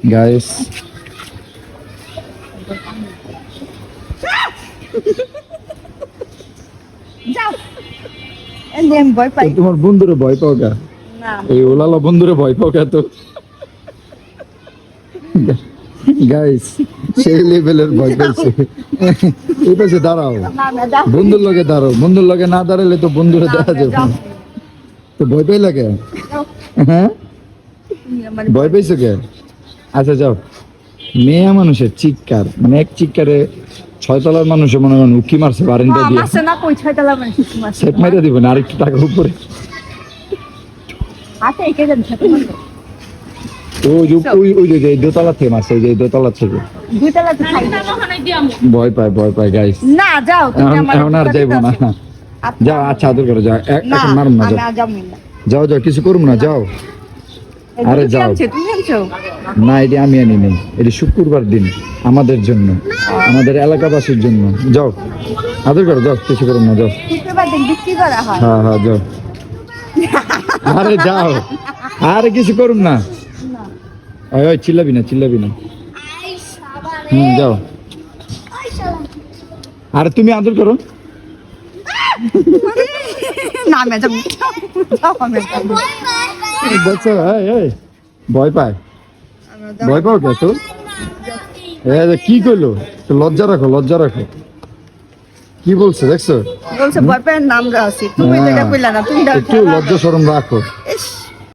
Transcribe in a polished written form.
Guys যাও and আমি ভয় পাই তোমার বন্ধুরে ভয় পাও কা না এই ওলালা বন্ধুরে ভয় পাও কা তো গাইস সেই লেভেলের ভয় পাইছে এই পাশে দাঁড়াও না না যাও বন্ধুর লগে দাঁড়াও বন্ধুর লগে না দাঁড়ালে তো বন্ধুরে দেখা যাবে না। তো ভয় পাই লাগে হ্যাঁ ভয় পাইছো কে আচ্ছা যাও মেয়ে মানুষের চিৎকার মানে এক চিৎকারে 6 তলার মানুষে মনে হয় উকি মারছে বারান্দা দিয়ে মাসে না কই ছয়তলা মানে ঠিক মাসে সেট মাইরা দিব না আরেকটু টাকা উপরে হাতে একে দেন সাথে ওই যে এই দোতলা থেকে মারছে এই যে এই দোতলা থেকে দুইতলা তো খাই ভয় পায় গাইস না যাও তুমি আমার এখন আর যাইবো না যাও আচ্ছা আদর করে যাও এখন মারুন না যাও যাবো না যাও যাও কিছু করুম না যাও আরে যাও তুমি আনছো না এটি আমি আনি নেই এটি শুক্রবার দিন আমাদের জন্য আমাদের এলাকাবাসীর জন্য যাও আদর করো যাও কিছু করুম না যাও শুক্রবার দিন বিক্রি করা হয় হ্যাঁ যাও আরে যাও আরে কিছু করুম না ওই চিল্লাবি না যাও আরে তুমি আদর করো না আমি যাবো যাও আমি যাবো দেখছো ভয় পায় ভয় পাও কে তো কি কইলো তো লজ্জা রাখো কি বলছে দেখছো বলছে ভয় পায় নাম রাখছি তুমি তো এটা কইলা না তুমি একটু লজ্জা শরম রাখো ইস